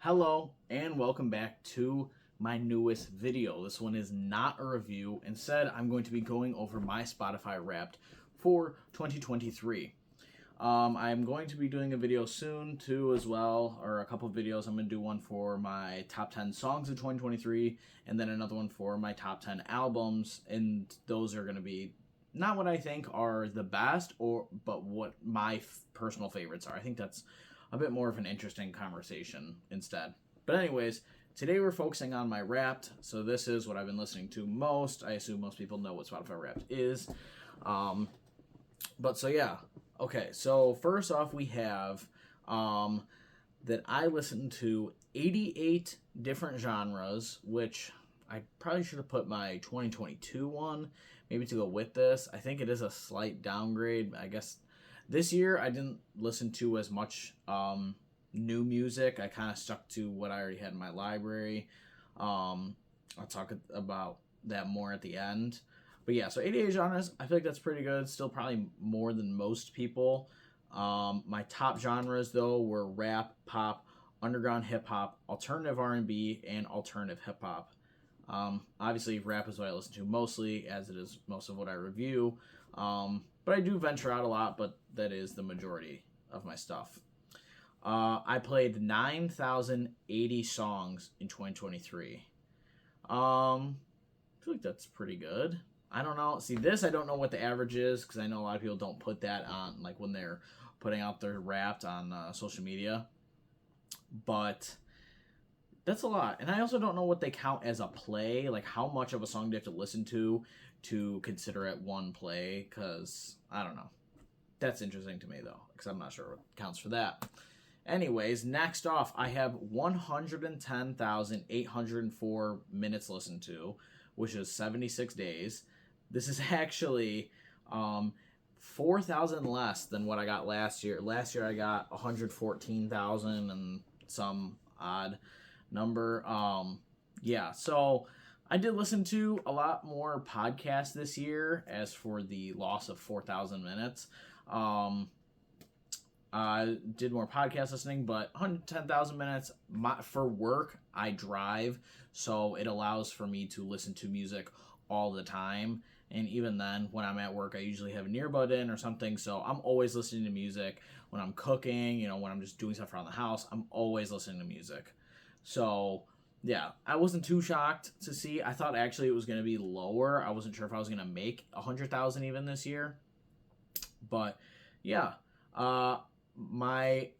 Hello and welcome back to my newest video. This one is not a review. Instead, I'm going to be going over my Spotify Wrapped for 2023. I'm going to be doing a video soon too as well, or a couple of videos. I'm going to do one for my top 10 songs of 2023 and then another one for my top 10 albums, and those are going to be not what I think are the best but what my personal favorites are. I think that's a bit more of an interesting conversation instead. But anyways, today we're focusing on my Wrapped. So this is what I've been listening to most. I assume most people know what Spotify Wrapped is. But so yeah. Okay, so first off we have that I listened to 88 different genres, which I probably should have put my 2022 one maybe to go with this. I think it is a slight downgrade. I guess this year I didn't listen to as much new music. I kind of stuck to what I already had in my library. I'll talk about that more at the end. But yeah, so 88 genres, I feel like that's pretty good. Still probably more than most people. My top genres though were rap, pop, underground hip hop, alternative R&B, and alternative hip hop. Obviously rap is what I listen to mostly, as it is most of what I review. But I do venture out a lot, but that is the majority of my stuff. I played 9,080 songs in 2023. I feel like that's pretty good. I don't know. See, this I don't know what the average is, because I know a lot of people don't put that on, like when they're putting out their Wrapped on social media. But that's a lot. And I also don't know what they count as a play. Like, how much of a song do you have to listen to consider it one play? Because, I don't know. That's interesting to me, though, because I'm not sure what counts for that. Anyways, next off, I have 110,804 minutes listened to, which is 76 days. This is actually 4,000 less than what I got last year. Last year I got 114,000 and some odd number. Yeah, so I did listen to a lot more podcasts this year. As for the loss of 4,000 minutes, I did more podcast listening, but 110,000 minutes for work. I drive, so it allows for me to listen to music all the time. And even then, when I'm at work, I usually have an earbud in or something, so I'm always listening to music. When I'm cooking, when I'm just doing stuff around the house, I'm always listening to music. So yeah, I wasn't too shocked to see. I thought actually it was going to be lower. I wasn't sure if I was going to make 100,000 even this year. But yeah, my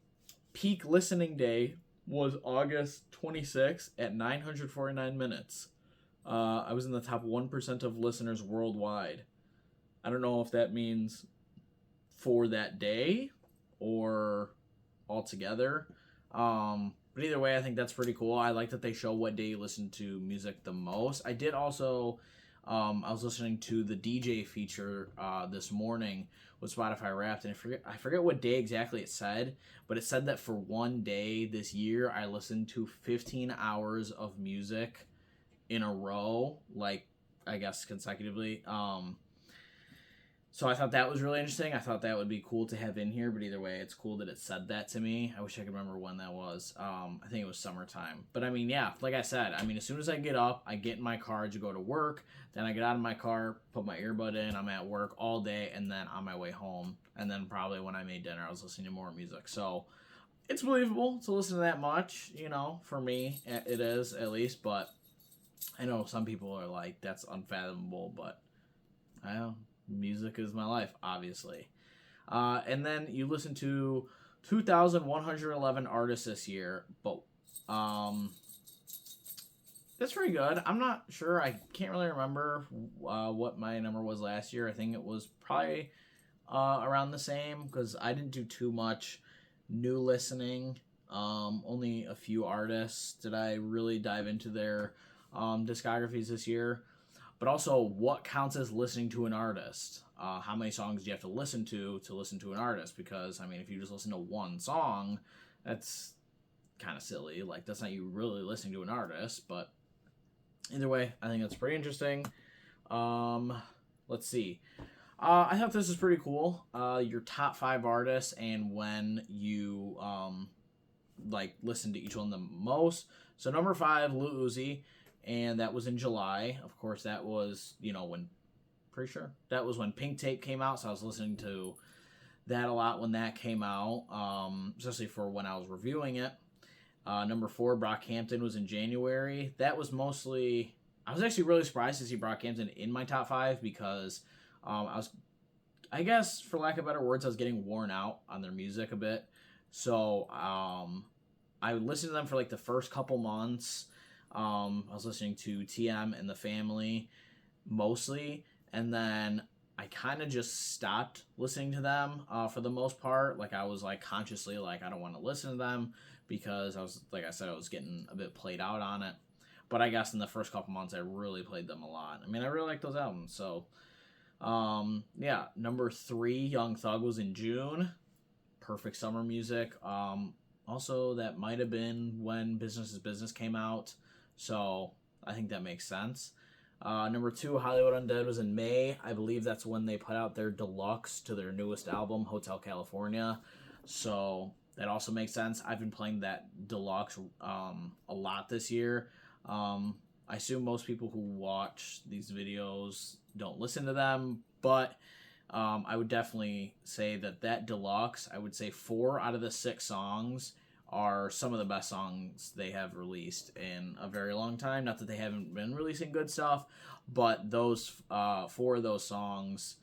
peak listening day was August 26th at 949 minutes. I was in the top 1% of listeners worldwide. I don't know if that means for that day or altogether. But either way, I think that's pretty cool. I like that they show what day you listen to music the most. I did also, I was listening to the DJ feature this morning with Spotify Wrapped, and I forget what day exactly it said, but it said that for one day this year, I listened to 15 hours of music in a row, like, I guess consecutively. So I thought that was really interesting. I thought that would be cool to have in here, but either way, it's cool that it said that to me. I wish I could remember when that was. I think it was summertime. But I mean, yeah, like I said, as soon as I get up, I get in my car to go to work. Then I get out of my car, put my earbud in. I'm at work all day, and then on my way home. And then probably when I made dinner, I was listening to more music. So it's believable to listen to that much, for me. It is, at least. But I know some people are like, that's unfathomable, but I don't know. Music is my life, obviously. And then you listen to 2,111 artists this year, but that's pretty good. I'm not sure. I can't really remember what my number was last year. I think it was probably around the same, because I didn't do too much new listening. Only a few artists did I really dive into their discographies this year. But also, what counts as listening to an artist? How many songs do you have to listen to an artist? Because, if you just listen to one song, that's kind of silly. Like, that's not you really listening to an artist. But either way, I think that's pretty interesting. Let's see. I thought this was pretty cool. Your top 5 artists and when you like listened to each one the most. So number 5, Lil Uzi, and that was in July. Of course, that was, when, pretty sure that was when Pink Tape came out. So I was listening to that a lot when that came out, especially for when I was reviewing it. Number 4, Brockhampton, was in January. That was mostly, I was actually really surprised to see Brockhampton in my top 5 because I guess, for lack of better words, I was getting worn out on their music a bit. So I would listen to them for like the first couple months. I was listening to TM and The Family mostly, and then I kind of just stopped listening to them for the most part. Like, I was like consciously like, I don't want to listen to them because I was, like I said, I was getting a bit played out on it. But I guess in the first couple months, I really played them a lot. I mean, I really like those albums. So, yeah, number 3, Young Thug, was in June. Perfect summer music. Also, that might have been when Business is Business came out. So, I think that makes sense. Number 2, Hollywood Undead, was in May. I believe that's when they put out their deluxe to their newest album, Hotel California. So that also makes sense. I've been playing that deluxe a lot this year. I assume most people who watch these videos don't listen to them, but I would definitely say that deluxe, I would say 4 out of the 6 songs are some of the best songs they have released in a very long time. Not that they haven't been releasing good stuff, but those 4 of those songs,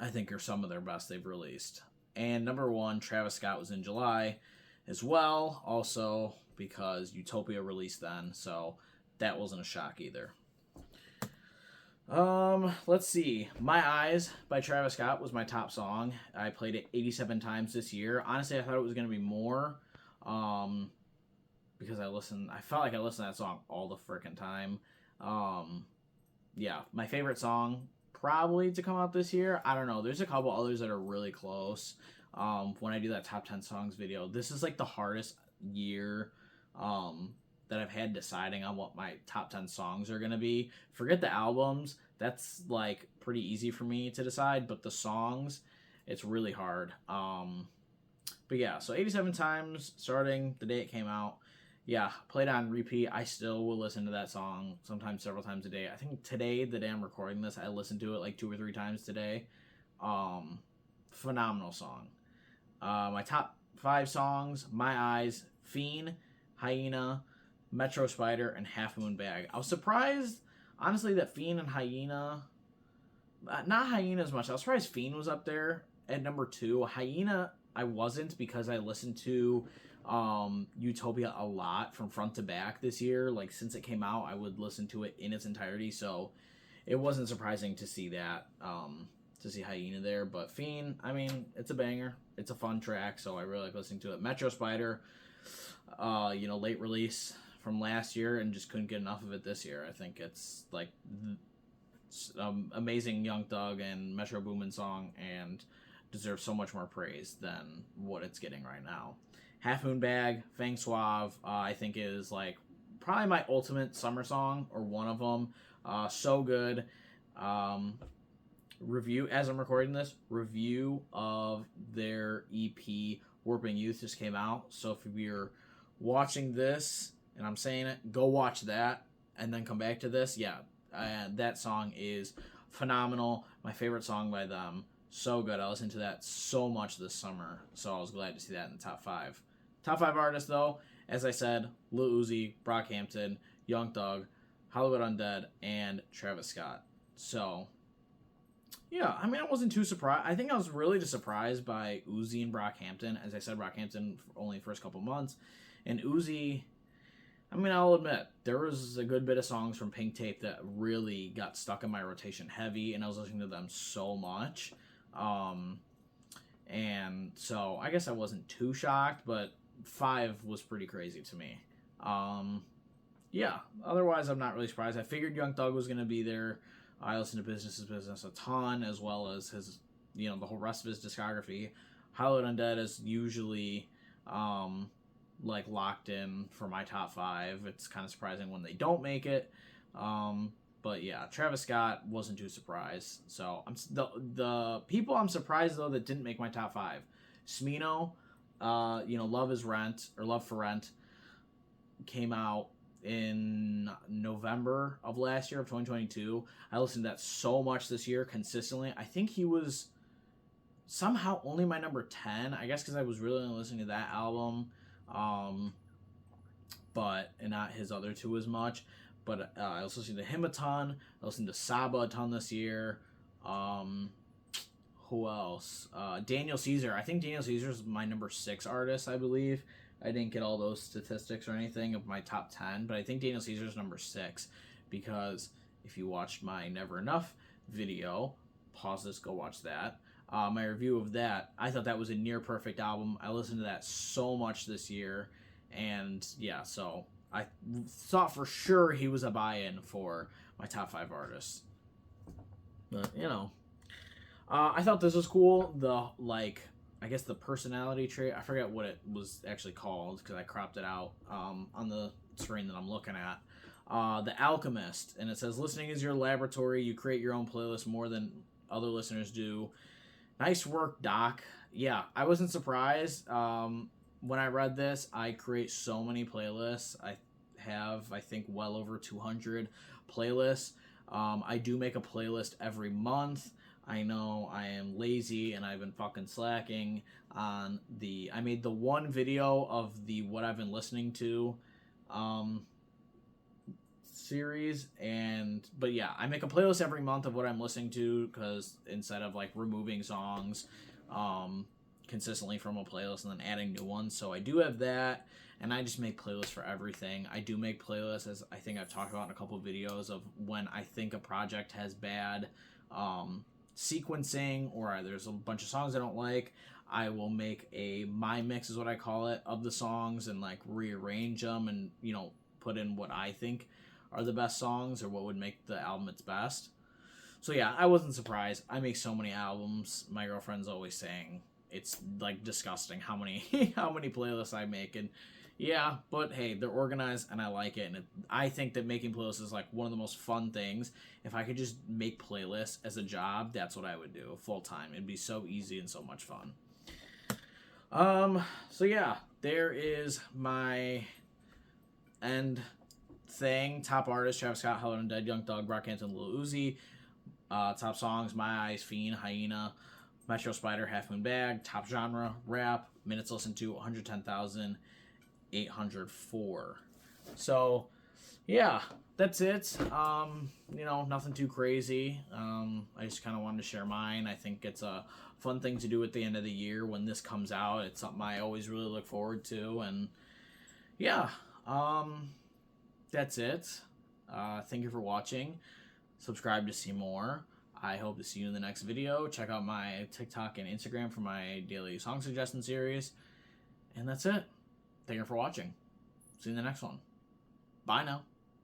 I think, are some of their best they've released. And number 1, Travis Scott, was in July as well, also because Utopia released then, so that wasn't a shock either. Let's see. My Eyes by Travis Scott was my top song. I played it 87 times this year. Honestly, I thought it was going to be more, because I felt like I listened to that song all the frickin' time. Yeah, my favorite song probably to come out this year. I don't know. There's a couple others that are really close. When I do that top 10 songs video, this is like the hardest year, that I've had deciding on what my top 10 songs are going to be. Forget the albums. That's like pretty easy for me to decide, but the songs, it's really hard. But yeah, so 87 times starting the day it came out. Yeah, played on repeat. I still will listen to that song sometimes several times a day. I think today, the day I'm recording this, I listened to it like 2 or 3 times today. Phenomenal song. My top 5 songs: My Eyes, Fiend, Hyena, Metro Spider, and Half Moon Bag. I was surprised, honestly, that Fiend and Hyena, not Hyena as much. I was surprised Fiend was up there at number 2. Hyena, I wasn't, because I listened to Utopia a lot from front to back this year. Like, since it came out, I would listen to it in its entirety, so it wasn't surprising to see that, to see Hyena there. But Fiend, I mean, it's a banger. It's a fun track, so I really like listening to it. Metro Spider, late release from last year, and just couldn't get enough of it this year. I think it's like amazing Young Thug and Metro Boomin song, and deserves so much more praise than what it's getting right now. Half Moon Bag, Fang Suave, I think is like probably my ultimate summer song, or one of them. So good. Review, as I'm recording this, review of their EP Warping Youth just came out. So if you're watching this and I'm saying it, go watch that and then come back to this. Yeah, that song is phenomenal. My favorite song by them. So good. I listened to that so much this summer, so I was glad to see that in the top 5. Top 5 artists, though, as I said: Lil Uzi, Brockhampton, Young Thug, Hollywood Undead, and Travis Scott. So, yeah, I mean, I wasn't too surprised. I think I was really just surprised by Uzi and Brockhampton. As I said, Brockhampton only the first couple months. And Uzi, I mean, I'll admit, there was a good bit of songs from Pink Tape that really got stuck in my rotation heavy, and I was listening to them so much. And so I guess I wasn't too shocked, but 5 was pretty crazy to me. Yeah, otherwise I'm not really surprised. I figured Young Thug was going to be there. I listened to Business is Business a ton, as well as his, the whole rest of his discography. Hollywood Undead is usually, like, locked in for my top 5. It's kind of surprising when they don't make it. But yeah, Travis Scott, wasn't too surprised. So the people I'm surprised though that didn't make my top 5: Smino, Love is Rent, or Love for Rent, came out in November of last year, of 2022. I listened to that so much this year consistently. I think he was somehow only my number 10, I guess, because I was really only listening to that album, and not his other two as much. But I also listened to him a ton. I listened to Saba a ton this year. Who else? Daniel Caesar. I think Daniel Caesar is my number 6 artist, I believe. I didn't get all those statistics or anything of my top 10, but I think Daniel Caesar is number 6, because if you watched my Never Enough video, pause this, go watch that. My review of that, I thought that was a near perfect album. I listened to that so much this year, and yeah, so I thought for sure he was a buy-in for my top 5 artists. But, I thought this was cool. I guess the personality trait, I forget what it was actually called because I cropped it out on the screen that I'm looking at. The Alchemist, and it says, listening is your laboratory. You create your own playlist more than other listeners do. Nice work, Doc. Yeah, I wasn't surprised. When I read this, I create so many playlists. I have, I think, well over 200 playlists. I do make a playlist every month. I know I am lazy and I've been fucking slacking on I made the one video of the what I've been listening to series, but yeah, I make a playlist every month of what I'm listening to, because instead of like removing songs consistently from a playlist and then adding new ones, so I do have that, and I just make playlists for everything. I do make playlists, as I think I've talked about in a couple of videos, of when I think a project has bad sequencing, or there's a bunch of songs I don't like. I will make my mix, is what I call it, of the songs, and like rearrange them and put in what I think are the best songs or what would make the album its best. So yeah, I wasn't surprised. I make so many albums. My girlfriend's always saying it's like disgusting how many playlists I make, and yeah, but hey, they're organized and I like it, and I think that making playlists is like one of the most fun things. If I could just make playlists as a job, that's what I would do full time. It'd be so easy and so much fun. So yeah, there is my end thing. Top artist: Travis Scott, Hello and Dead, Young Thug, Brockhampton, Lil Uzi. Top songs: My Eyes, Fiend, Hyena, Metro Spider, Half Moon Bag. Top genre: rap. Minutes listened to: 110,804. So yeah, that's it. Nothing too crazy. I just kind of wanted to share mine. I think it's a fun thing to do at the end of the year when this comes out. It's something I always really look forward to, and yeah, that's it. Thank you for watching. Subscribe to see more. I hope to see you in the next video. Check out my TikTok and Instagram for my daily song suggestion series. And that's it. Thank you for watching. See you in the next one. Bye now.